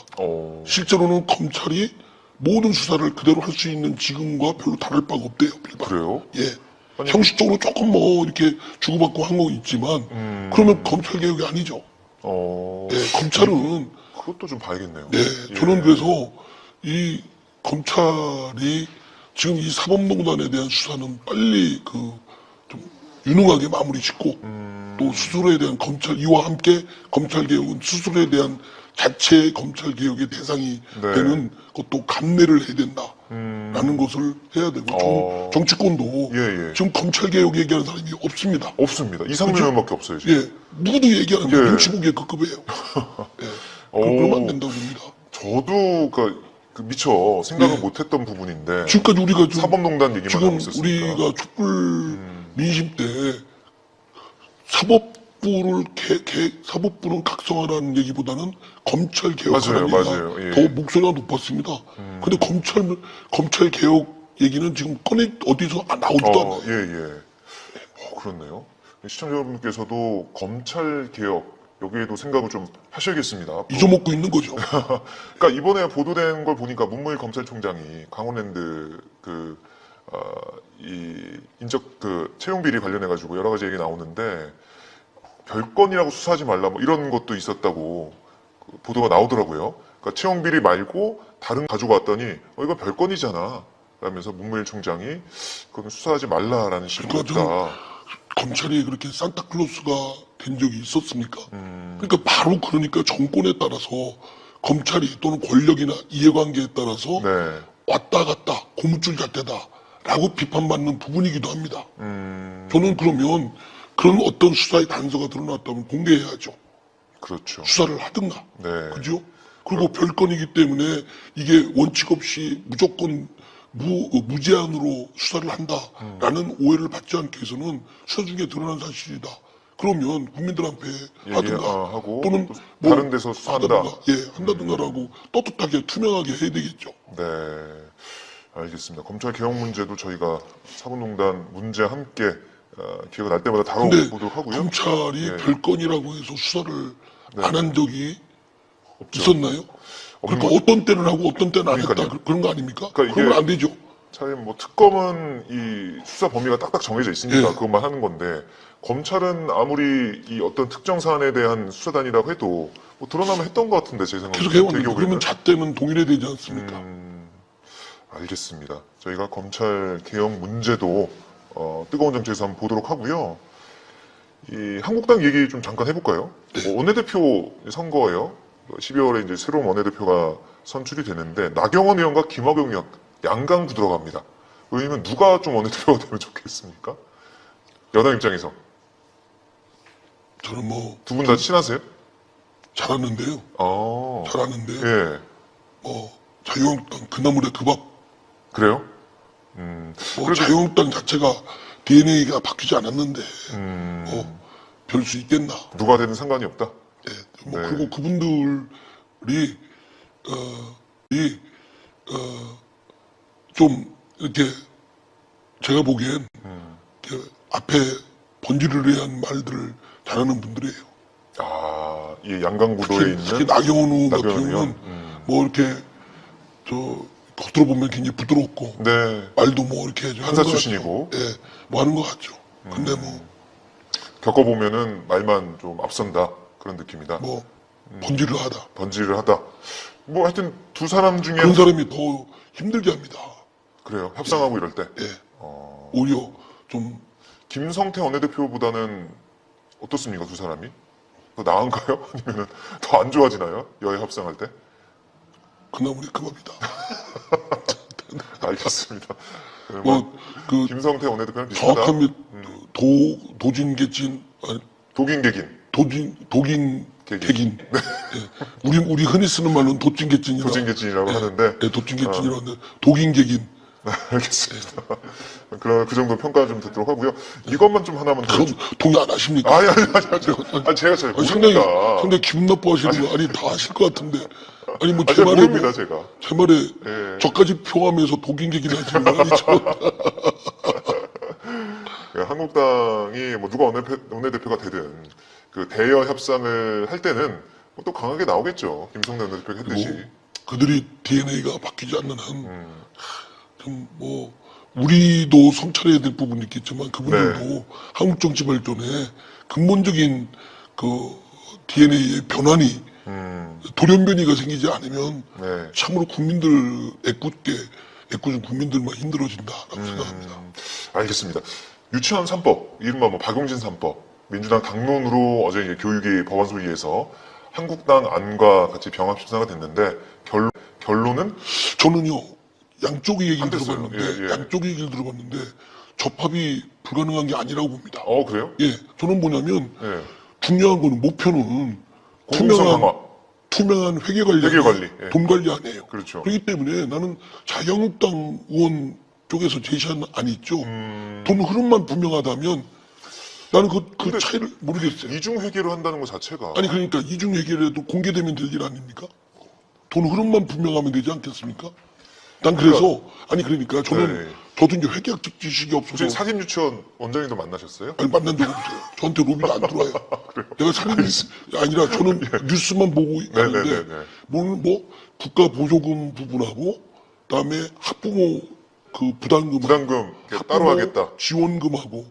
실제로는 검찰이 모든 수사를 그대로 할 수 있는 지금과 별로 다를 바가 없대요. 빌바. 그래요? 예. 아니, 형식적으로 조금 뭐 이렇게 주고받고 한 거 있지만 그러면 검찰 개혁이 아니죠. 예, 검찰은 그것도 좀 봐야겠네요. 네, 예. 저는 그래서 이 검찰이 지금 이 사법농단에 대한 수사는 빨리 좀 유능하게 마무리 짓고 또 스스로에 대한 이와 함께 검찰 개혁은 스스로에 대한 자체 검찰 개혁의 대상이 네. 되는 것도 감내를 해야 된다라는 것을 해야 되고 정치권도 예, 예. 지금 검찰 개혁 얘기하는 사람이 없습니다. 없습니다. 이상민 의원밖에 없어요, 지금. 예, 누구도 얘기하는 게 예. 눈치보기에 급급해요. 예, 그러면 안 된다고 봅니다. 저도 미처 생각을 예. 못했던 부분인데 지금까지 우리가 좀 사법농단 얘기만 지금 하고 있었으니까. 우리가 촛불 민심 때 사법부는 각성하라는 얘기보다는 검찰 개혁하라는 맞아요. 얘기가 예. 더 목소리가 높았습니다. 근데 검찰 개혁 얘기는 지금 어디서 나오지도 않아요. 예. 그렇네요. 시청자 여러분께서도 검찰 개혁 여기에도 생각을 좀 하셔야겠습니다. 앞으로. 잊어먹고 있는 거죠. 그러니까 이번에 보도된 걸 보니까 문무일 검찰총장이 강원랜드 이 인적 채용 비리 관련해 가지고 여러 가지 얘기 나오는데 별건이라고 수사하지 말라 뭐 이런 것도 있었다고 보도가 나오더라고요. 그러니까 채용 비리 말고 다른 가지고 왔더니 이거 별건이잖아. 라면서 문무일 총장이 그건 수사하지 말라라는 식으로 그러니까 했다. 검찰이 그렇게 산타클로스가 된 적이 있었습니까? 그러니까 바로 그러니까 정권에 따라서 검찰이 또는 권력이나 이해관계에 따라서 네. 왔다 갔다 고무줄 잣대다라고 비판받는 부분이기도 합니다. 저는 그러면 그런 어떤 수사의 단서가 드러났다면 공개해야죠. 그렇죠. 수사를 하든가. 네. 그죠? 그리고 별건이기 때문에 이게 원칙 없이 무조건 무제한으로 수사를 한다라는 오해를 받지 않기 위해서는 수사 중에 드러난 사실이다. 그러면 국민들한테 하든가 하고 또는 또 다른 데서 수사한다. 한다든가라고 떳떳하게 투명하게 해야 되겠죠. 네, 알겠습니다. 검찰 개혁 문제도 저희가 사법농단 문제와 함께 기회가 날 때마다 근데 다뤄보도록 하고요. 검찰이 예. 별건이라고 해서 수사를 안 한 적이 없죠. 있었나요? 그러니까 어떤 때는 하고 어떤 때는 안 했다. 그러니까요. 그런 거 아닙니까? 그러니까 그러면 이게 안 되죠. 참 뭐 특검은 이 수사 범위가 딱딱 정해져 있으니까 예. 그것만 하는 건데 검찰은 아무리 이 어떤 특정 사안에 대한 수사단이라고 해도 뭐 드러나면 했던 것 같은데 제 생각에 계속 해왔는데 그러면 잣대는 동일해 되지 않습니까? 알겠습니다. 저희가 검찰 개혁 문제도 뜨거운 정치에서 한번 보도록 하고요. 이 한국당 얘기 좀 잠깐 해볼까요? 원내대표 선거예요. 12월에 이제 새로운 원내대표가 선출이 되는데 나경원 의원과 김학용 의원 양강 구도로 갑니다. 왜냐면 누가 좀 원내대표가 되면 좋겠습니까? 여당 입장에서 저는 뭐 두 분 다 친하세요? 잘하는데요. 잘하는데요. 예, 자유한국당 그 나물에 그 밥. 그래요? 자유한국당 자체가 DNA가 바뀌지 않았는데 별 수 있겠나. 누가 되든 상관이 없다. 네. 그리고 그분들 이, 좀 이렇게 제가 보기엔 이렇게 앞에 번지르르한 말들을 잘하는 분들이에요. 아, 이 양강구도에 특히 있는 나경원 의원 같은 나경원 경우는 의원. 뭐 이렇게 겉으로 보면 굉장히 부드럽고 네, 말도 뭐 이렇게 하는 판사 것 출신이고. 같죠. 예, 뭐 하는 것 같죠. 근데 겪어보면은 말만 좀 앞선다. 그런 느낌이다. 뭐 번지르르하다. 번지를 하다. 뭐 하여튼 두 사람 중에 그런 사람이 더 힘들게 합니다. 그래요. 협상하고 이럴 때. 예, 오히려 좀 김성태 원내대표보다는 어떻습니까? 두 사람이? 더 나은가요? 아니면은 더 안 좋아지나요? 여야 협상할 때? 그나물이 그 밥이다. 알겠습니다. 네, 그 김성태 원내대표는 비슷하다. 정확한 도진개진 아니 독인객인. 독인 개긴. 개긴. 예. 우리 흔히 쓰는 말로는 도찐개찐이라. 도진객진이라고 하는데. 예, 도찐개찐이라고 하는데 독인개긴. 알겠습니다. 그 정도 평가 좀 듣도록 하고요. 이것만 좀 하나만 더. 그럼 동의 안 하십니까? 아니, 제가 잘 상당히 모릅니다. 기분 나빠하시는 거 아니 다 아실 것 같은데 아니 뭐 제 잘 말에 모릅니다, 뭐, 제가. 제 말에 예. 저까지 표하면서 독인개긴 하지 말이죠. 한국당이 뭐 누가 원내대표가 되든 그 대여 협상을 할 때는 뭐또 강하게 나오겠죠. 김성태 원내대표가 했듯이. 그리고 그들이 DNA가 바뀌지 않는 한 좀 뭐 우리도 성찰해야 될 부분이 있겠지만 그분들도 네. 한국 정치 발전에 근본적인 그 DNA의 변환이 돌연변이가 생기지 않으면 네. 참으로 국민들 애꿎은 국민들만 힘들어진다라고 생각합니다. 알겠습니다. 유치원 3법, 이른바 뭐 박용진 3법, 민주당 당론으로 어제 이제 교육위 법안 소위에서 한국당 안과 같이 병합 심사가 됐는데 결론은 저는요 양쪽의 얘기를 안 됐어요. 들어봤는데 예, 예. 양쪽의 얘기를 들어봤는데 접합이 불가능한 게 아니라고 봅니다. 그래요? 예, 저는 뭐냐면 예. 중요한 거는 목표는 공공성 강화. 투명한 회계 관리, 회계 관리, 예. 돈 관리 아니에요. 그렇죠. 그렇기 때문에 나는 자유한국당 의원 쪽에서 제시한 안이 있죠. 돈 흐름만 분명하다면 나는 그 근데 차이를 모르겠어요. 이중 회계로 한다는 것 자체가 아니 그러니까 이중 회계라도 공개되면 될 일 아닙니까? 돈 흐름만 분명하면 되지 않겠습니까? 난 그래서 아니 그러니까 저는 네. 저도 이제 회계학적 지식이 없어서 혹시 사립유치원 원장님도 만나셨어요? 아니 만난 적 없어요. 저한테 로비가 안 들어와요. 내가 살인이 아니라 저는 뉴스만 보고 있는데 네네네네. 뭐 국가 보조금 부분하고 그다음에 학부모 그 부담금 이렇게 따로 하겠다. 지원금하고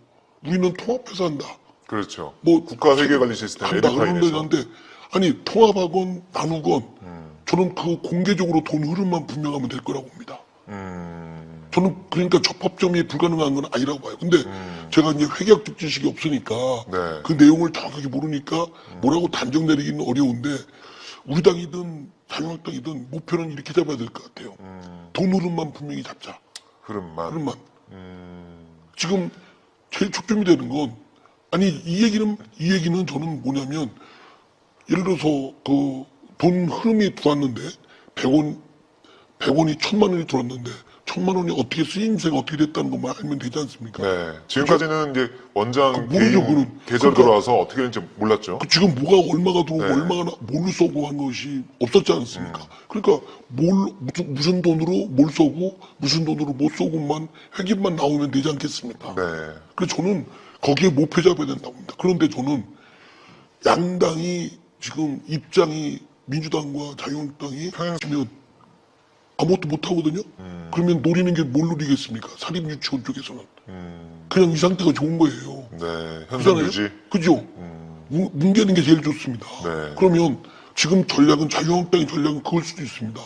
우리는 통합해서 한다. 그렇죠. 뭐 국가 회계관리 시스템 한다 그러는데 에듀파인에서. 한데 아니 통합하건 나누건 저는 그 공개적으로 돈 흐름만 분명하면 될 거라고 봅니다. 저는 그러니까 접합점이 불가능한 건 아니라고 봐요. 근데 제가 이제 회계학적 지식이 없으니까 네. 그 내용을 정확하게 모르니까 뭐라고 단정 내리기는 어려운데 우리 당이든 자유한국당이든 목표는 이렇게 잡아야 될 것 같아요. 돈 흐름만 분명히 잡자. 흐름만. 지금 제일 초점이 되는 건 아니 이 얘기는 저는 뭐냐면 예를 들어서 그 돈 흐름이 들어왔는데 100원이 1000만 원이 들어왔는데 1000만 원이 어떻게 쓰임새가 어떻게 됐다는 것만 알면 되지 않습니까? 네. 지금까지는 이제 원장 모르죠, 개인 그건. 계좌로 그러니까 들어와서 어떻게 되는지 몰랐죠. 지금 뭐가 얼마가 들어오고 네. 얼마가 뭘로 써고 한 것이 없었지 않습니까? 그러니까 무슨 돈으로 뭘 써고 무슨 돈으로 못 써고만 회계만 나오면 되지 않겠습니까? 네. 그래서 저는 거기에 목표 잡아야 된다고 봅니다. 그런데 저는 양당이 지금 입장이 민주당과 자유한국당이 평행하면 아무것도 못 하거든요. 그러면 노리는 게 뭘 노리겠습니까? 사립 유치원 쪽에서는 그냥 이 상태가 좋은 거예요. 네. 현상 그잖아요. 유지. 그죠? 뭉개는 게 제일 좋습니다. 네. 그러면 지금 전략은 자유한국당의 전략은 그걸 수도 있습니다.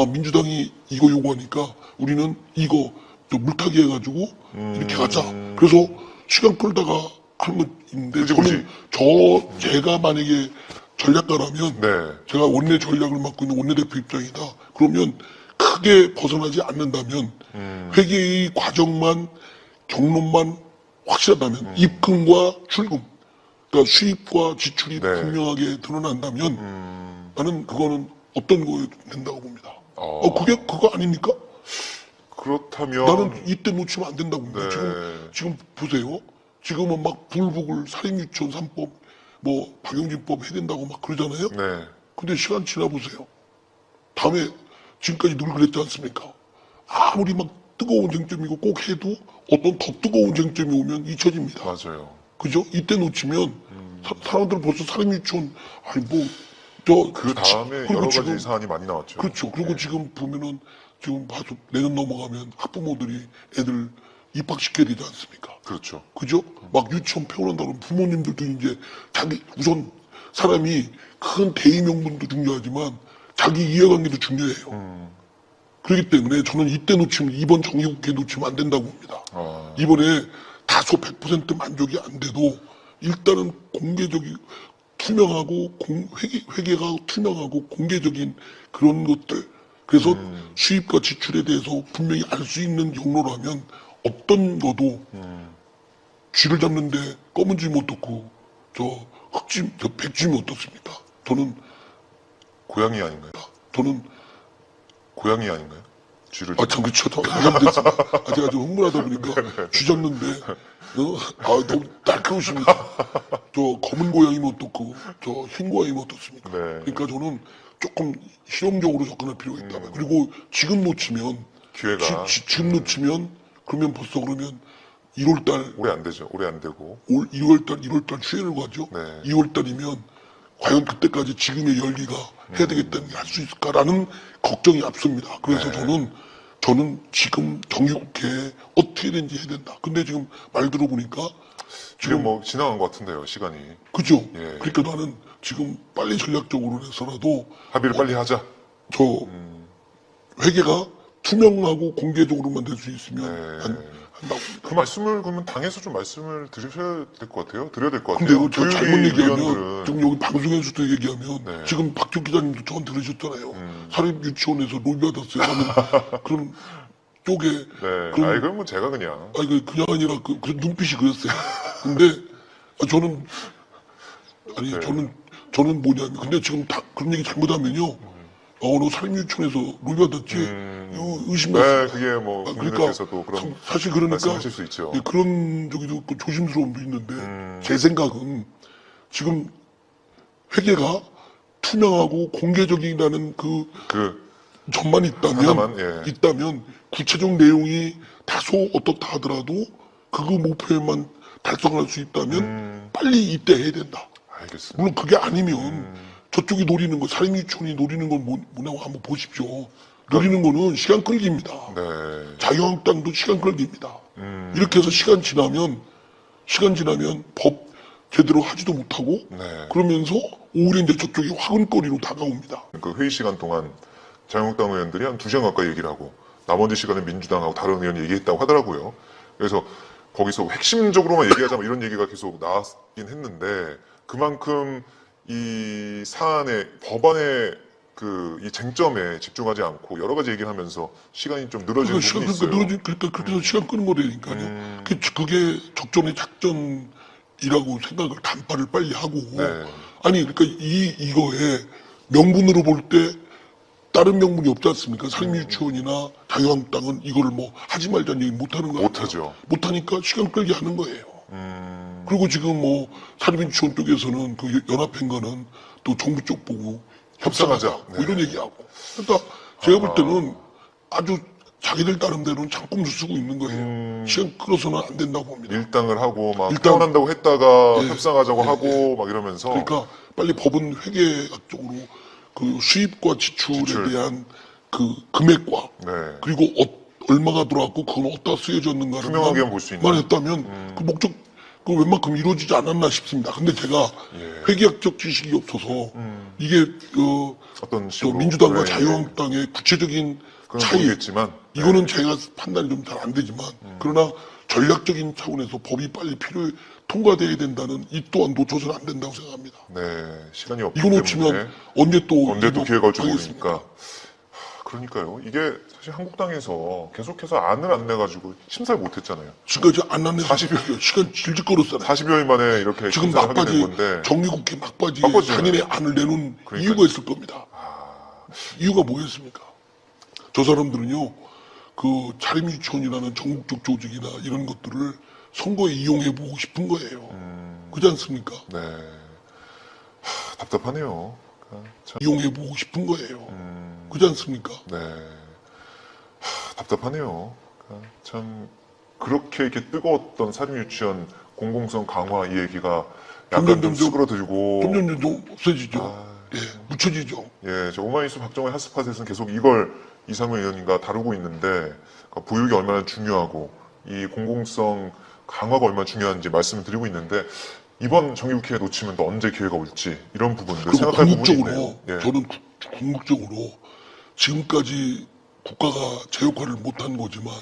민주당이 이거 요구하니까 우리는 이거 좀 물타기 해가지고 이렇게 가자. 그래서 시간 끌다가 하는 있는데 그지. 저는 제가 만약에 전략가라면 네. 제가 원내 전략을 맡고 있는 원내대표 입장이다. 그러면 크게 벗어나지 않는다면 회계의 과정만 경로만 확실하다면 입금과 출금 그러니까 수입과 지출이 네. 분명하게 드러난다면 나는 그거는 어떤 거에도 된다고 봅니다. 그거 아닙니까? 그렇다면 나는 이때 놓치면 안 된다고 봅니다. 네. 지금 보세요. 지금은 막 불북을 살인유치원 3법 뭐 박용진법 해야 된다고 막 그러잖아요. 네. 근데 시간 지나보세요. 다음에 지금까지 늘 그랬지 않습니까? 아무리 막 뜨거운 쟁점이고 꼭 해도 어떤 더 뜨거운 쟁점이 오면 잊혀집니다. 맞아요. 그죠? 이때 놓치면 사람들은 벌써 사립유치원 아니 그 다음에 그리고 여러 가지 지금 사안이 많이 나왔죠. 그렇죠. 그리고 지금 보면은 지금 봐서 내년 넘어가면 학부모들이 애들 입학시켜야 되지 않습니까? 그렇죠. 그죠? 막 유치원 폐원한다 그러면 부모님들도 이제 자기 우선 사람이 큰 대의 명분도 중요하지만 자기 이해관계도 중요해요. 그렇기 때문에 저는 이때 놓치면 이번 정기국회 놓치면 안 된다고 봅니다. 이번에 다소 100% 만족이 안 돼도 일단은 공개적이 투명하고 회계가 투명하고 공개적인 그런 것들 그래서 수입과 지출에 대해서 분명히 알 수 있는 경로라면 어떤 거도 쥐를 잡는데 검은 쥐 못 떴고 저 백쥐면 어떻습니까? 저는 고양이 아닌가요? 쥐를 참 그쵸. 잘못됐습니다. 제가 좀 흥분하다 보니까 쥐 잡는데 너무 날카로우십니다. 저 검은 고양이면 어떻고 저 흰 고양이면 어떻습니까? 네. 그러니까 저는 조금 실용적으로 접근할 필요가 있다. 그리고 지금 놓치면 기회가 지금 놓치면 그러면 벌써 그러면 1월달 올해 안 되죠. 올해 안 되고 1월달 추회를 가죠. 네. 2월달이면 과연 그때까지 지금의 열기가 해야 되겠다는 게 할 수 있을까라는 걱정이 앞섭니다. 그래서 네. 저는 지금 정기국회에 어떻게든지 해야 된다. 근데 지금 말 들어보니까 지금 뭐 지나간 것 같은데요. 시간이 그죠? 예. 그러니까 나는 지금 빨리 전략적으로 해서라도 합의를 빨리 하자. 저 회계가 투명하고 공개적으로만 될 수 있으면 네. 한다고 봅니다. 그 말씀을 그러면 당에서 좀 말씀을 드려야 될 것 같아요. 드려야 될 것 근데 같아요. 저 잘못 얘기하면 의원들은 지금 여기 방송에서도 얘기하면 네. 지금 박지욱 기자님도 저한 들으셨잖아요. 사립유치원에서 로비받았어요 하는 그런 쪽에 네. 그런 아이 그러면 제가 그냥 그냥 아니라 그 눈빛이 그랬어요. 근데 저는 네. 저는 뭐냐면 근데 지금 다 그런 얘기 잘못하면요. 너 사립유치원에서 로비받았지 이거 네, 의심났습니다. 그게 뭐 그러니까 국민들께서도 그런 사실 그러니까 말씀하실 수 있죠. 예, 그런 저기도 있고 조심스러움도 있는데 제 생각은 지금 회계가 투명하고 공개적이라는 그 점만 하나만, 예. 있다면 구체적 내용이 다소 어떻다 하더라도 그거 목표에만 달성할 수 있다면 빨리 이때 해야 된다. 알겠습니다. 물론 그게 아니면 저쪽이 노리는 거 사립유치원이 노리는 건 뭐냐고 한번 보십시오. 노리는 거는 시간 끌기입니다. 네. 자유한국당도 시간 끌기입니다. 이렇게 해서 시간 지나면 법 제대로 하지도 못하고 네. 그러면서 오히려 이제 저쪽이 화근거리로 다가옵니다. 그 회의 시간 동안 자유한국당 의원들이 한 2시간 가까이 얘기를 하고 나머지 시간은 민주당하고 다른 의원이 얘기했다고 하더라고요. 그래서 거기서 핵심적으로만 얘기하자면 이런 얘기가 계속 나왔긴 했는데 그만큼 이 사안의 법안의 이 쟁점에 집중하지 않고 여러 가지 얘기를 하면서 시간이 좀 늘어지는 부분이 있어요. 그러니까 그렇게 해서 시간 끄는 거라니까요. 그게 적절한 작전이라고 생각을 간파를 빨리 하고 네. 아니 그러니까 이거에 명분으로 볼 때 다른 명분이 없지 않습니까? 사립유치원이나 자유한국당은 이거를 뭐 하지 말자는 얘기 못하는 거 아니에요? 못하죠. 못하니까 시간 끌게 하는 거예요. 그리고 지금 뭐 사립유치원 쪽에서는 그 연합한 거는 또 정부 쪽 보고 협상하자 뭐 네. 이런 얘기하고 그러니까 제가 볼 때는 아주 자기들 나름대로는 장꼼수 쓰고 있는 거예요. 시간 끌어서는 안 된다고 봅니다. 일당을 하고 막 일당- 태어난다고 했다가 예. 협상하자고 예. 하고 막 이러면서 그러니까 빨리 법은 회계학적으로 그 수입과 지출에 지출. 대한 그 금액과 네. 그리고 얼마가 들어왔고 그건 어디다 쓰여졌는가를 투명하게만 볼수 있는. 만 했다면 그 목적 그 웬만큼 이루어지지 않았나 싶습니다. 근데 제가 예. 회계학적 지식이 없어서 이게 어떤 저 식으로 민주당과 네. 자유한국당의 구체적인 그건 차이 모르겠지만 네. 이거는 제가 판단이 좀 잘 안 되지만 그러나 전략적인 차원에서 법이 빨리 통과돼야 된다는 이 또한 놓쳐서는 안 된다고 생각합니다. 네, 시간이 없기 이거 때문에 놓치면 언제 또 기회가 올지 하겠습니까? 모르니까. 그러니까요. 이게 사실 한국당에서 계속해서 안을 안 내가지고 심사를 못했잖아요. 지금까지 안 하는 40여 시간 질질 끌었잖아요. 40여일 만에 이렇게 지금 심사를 하게 된 막바지 건데 정기국회 막바지에 막바지잖아요. 자기네 안을 내놓은 그러니까요. 이유가 있을 겁니다. 이유가 뭐였습니까? 저 사람들은요, 그 자립유치원이라는 전국적 조직이나 이런 것들을 선거에 이용해보고 싶은 거예요. 그렇지 않습니까? 네. 답답하네요. 이용해보고 싶은 거예요. 그렇지 않습니까? 네. 답답하네요. 참 그렇게 이렇게 뜨거웠던 사립유치원 공공성 강화 이 얘기가 약간 좀 수그러들고 점점 없어지죠. 예, 묻혀지죠. 예, 저 오마이뉴스 박정호의 핫스팟에서는 계속 이걸 이상훈 의원님과 다루고 있는데 그러니까 보육이 얼마나 중요하고 이 공공성 강화가 얼마나 중요한지 말씀을 드리고 있는데 이번 정기국회에 놓치면 또 언제 기회가 올지 이런 부분들 그리고 생각할 부분이 궁극적으로 있네요. 예. 저는 궁극적으로 지금까지 국가가 제 역할을 못한 거지만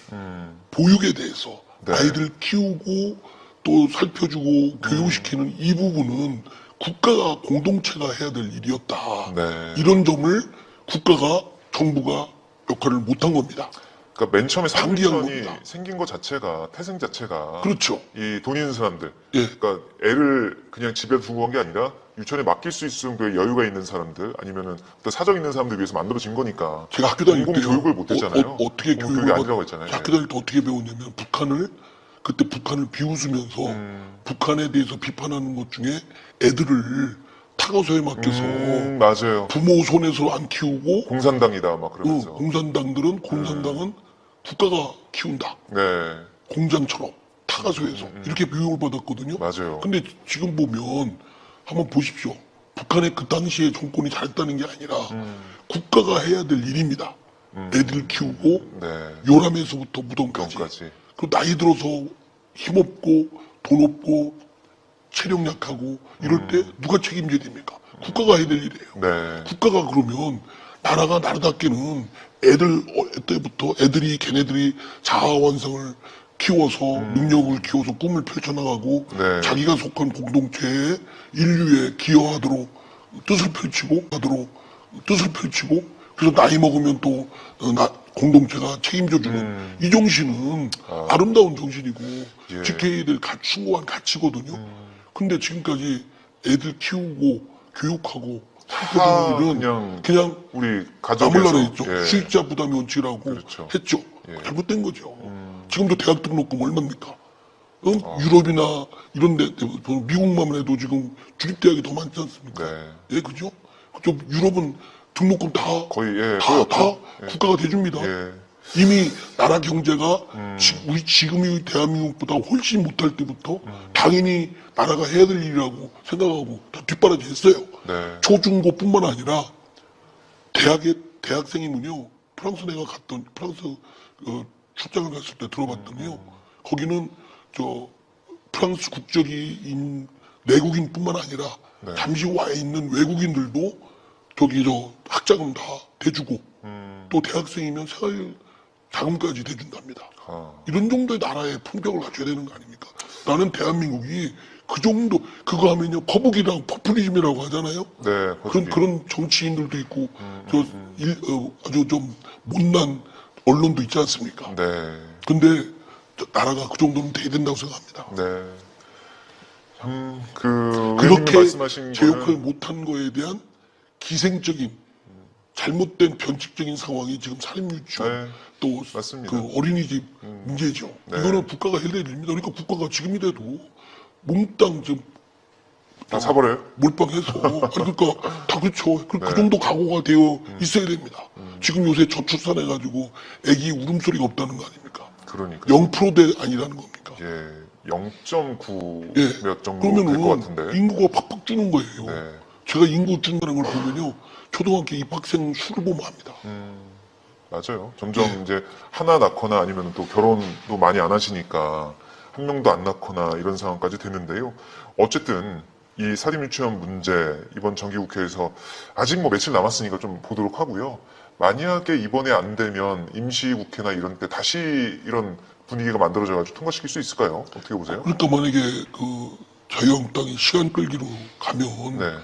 보육에 대해서 네. 아이들 키우고 또 살펴주고 교육시키는 이 부분은 국가가 공동체가 해야 될 일이었다. 네. 이런 점을 국가가 정부가 역할을 못한 겁니다. 그러니까 맨 처음에 방기한 사립유치원이 겁니다. 생긴 것 자체가 태생 자체가 그렇죠. 이 돈 있는 사람들 예. 그러니까 애를 그냥 집에 두고 간 게 아니라 유치원에 맡길 수 있을 정도의 여유가 있는 사람들 아니면은 또 사정 있는 사람들 위해서 만들어진 거니까 제가 학교 다닐 공공 때 교육을 못 했잖아요. 어떻게 공공 교육을 아니라고 했잖아요. 학교 다닐 때 어떻게 배웠냐면 그때 북한을 비웃으면서 북한에 대해서 비판하는 것 중에 애들을 타가소에 맡겨서 맞아요. 부모 손에서 안 키우고 공산당이다 막 그러면서. 공산당은 국가가 키운다. 네, 공장처럼 타가소에서 이렇게 교육을 받았거든요. 맞아요. 근데 지금 보면 한번 보십시오. 북한의 그 당시에 정권이 잘했다는 게 아니라 국가가 해야 될 일입니다. 애들 키우고 네, 요람에서부터 무덤까지. 그것까지. 그 나이 들어서 힘없고 돈 없고 체력 약하고 이럴 때 누가 책임져야 됩니까? 국가가 해야 될 일이에요. 네, 국가가 그러면 나라가 나라답게는 애들 때부터 걔네들이 자아완성을 키워서 능력을 키워서 꿈을 펼쳐나가고 네. 자기가 속한 공동체에 인류에 기여하도록 뜻을 펼치고 그래서 나이 먹으면 또 공동체가 책임져주는 이 정신은 아름다운 정신이고 예. 지켜야 될 충고한 가치거든요. 근데 지금까지 애들 키우고 교육하고 살펴주는 일은 그냥 우리 가족에서 남을 나라 했죠. 예. 수익자 부담 원칙이라고 그렇죠. 했죠. 예. 잘못된 거죠. 지금도 대학 등록금 얼마입니까? 유럽이나 이런 데, 미국만 해도 지금 주립대학이 더 많지 않습니까? 네. 예, 그죠? 좀 유럽은 등록금 다 거의 예, 다 거의 없죠. 예. 국가가 대줍니다. 예. 이미 나라 경제가 우리 지금의 대한민국보다 훨씬 못할 때부터 당연히 나라가 해야 될 일이라고 생각하고 다 뒷바라지 했어요. 네. 초중고뿐만 아니라 대학생이면요. 프랑스 내가 갔던 프랑스 출장을 갔을 때 들어봤더니요. 거기는 프랑스 국적인 내국인뿐만 아니라 네. 잠시 와 있는 외국인들도 학자금 다 대주고 또 대학생이면 생활 자금까지 대준답니다. 이런 정도의 나라의 품격을 갖춰야 되는 거 아닙니까? 나는 대한민국이 그 정도 그거 하면요 거북이랑 포퓰리즘이라고 하잖아요. 네, 그런 정치인들도 있고 아주 좀 못난 언론도 있지 않습니까? 네. 근데 나라가 그 정도는 돼야 된다고 생각합니다. 네. 그 그렇게 말씀하신 제 거는 역할을 못한 거에 대한 기생적인 잘못된 변칙적인 상황이 지금 살인유치원 네, 또 맞습니다. 그 어린이집 문제죠. 네. 이거는 국가가 해야 될 일입니다. 그러니까 국가가 지금이라도 몽땅 지금 다 사버려요? 몰빵해서 그러니까 다 그렇죠. 그 네. 정도 각오가 되어 있어야 됩니다. 지금 요새 저출산해가지고 애기 울음소리가 없다는 거 아닙니까? 그러니까 0%대 아니라는 겁니까? 예, 0.9 예. 몇 정도 될 것 그러면은 같은데. 인구가 팍팍 주는 거예요. 네. 제가 인구 줄는 걸 보면요. 초등학교 입학생 수를 보면 압니다. 맞아요. 점점 이제 하나 낳거나 아니면 또 결혼도 많이 안 하시니까 한 명도 안 낳거나 이런 상황까지 되는데요. 어쨌든 이 사립유치원 문제 이번 정기국회에서 아직 뭐 며칠 남았으니까 좀 보도록 하고요. 만약에 이번에 안 되면 임시국회나 이런 때 다시 이런 분위기가 만들어져가지고 통과시킬 수 있을까요? 어떻게 보세요? 그러니까 만약에 그 자유한국당이 시간 끌기로 가면 네.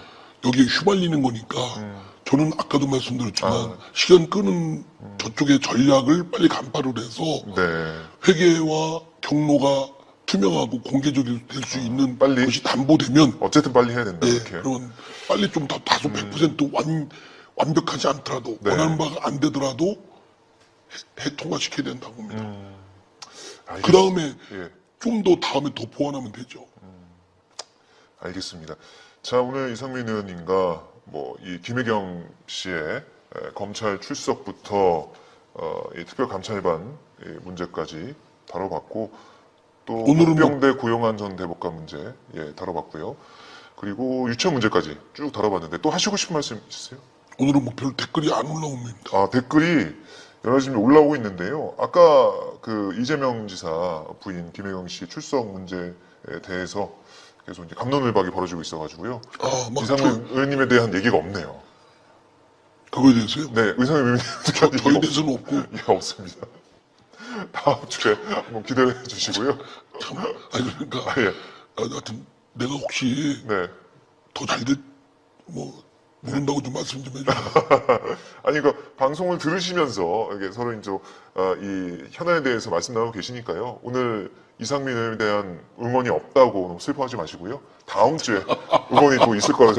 여기에 휘말리는 거니까 저는 아까도 말씀드렸지만 시간 끄는 저쪽의 전략을 빨리 간파를 해서 네. 회계와 경로가 투명하고 공개적이 될 수 있는 빨리? 것이 담보되면 어쨌든 빨리 해야 된다. 예, 이렇게. 그런 빨리 좀 더 다소 100% 완벽하지 않더라도 네. 원하는 바가 안 되더라도 통과시켜야 된다고 봅니다. 그 알겠습니다. 다음에 예. 좀 더 다음에 더 보완하면 되죠. 알겠습니다. 자, 오늘 이상민 의원님과 뭐 이 김혜경 씨의 검찰 출석부터 이 특별감찰반 이 문제까지 다뤄봤고 또 오늘은 박병대 고용한 전 대법관 문제 다뤄봤고요. 그리고 유치원 문제까지 쭉 다뤄봤는데 또 하시고 싶은 말씀 있으세요? 오늘은 뭐 별 댓글이 안 올라옵니다. 아, 댓글이 여러 가지 올라오고 있는데요. 아까 그 이재명 지사 부인 김혜경 씨 출석 문제에 대해서 계속 이제 갑론을박이 벌어지고 있어가지고요. 막 이상민 의원님에 대한 얘기가 없네요. 그거에 대해서요? 네, 의상민 의원님에 대한 저희 얘기가 대해서는 없고, 예, 없습니다. 다음 주에 한번 기대해 주시고요. 참, 아니, 그러니까, 아, 예. 하여튼, 내가 혹시 네. 더 잘 모른다고 좀 말씀 좀 해주세요. 아니, 그 방송을 들으시면서 이게 서로 이제 이 현안에 대해서 말씀 나누고 계시니까요. 오늘 이상민에 대한 응원이 없다고 너무 슬퍼하지 마시고요. 다음 주에 응원이 또 있을 거라고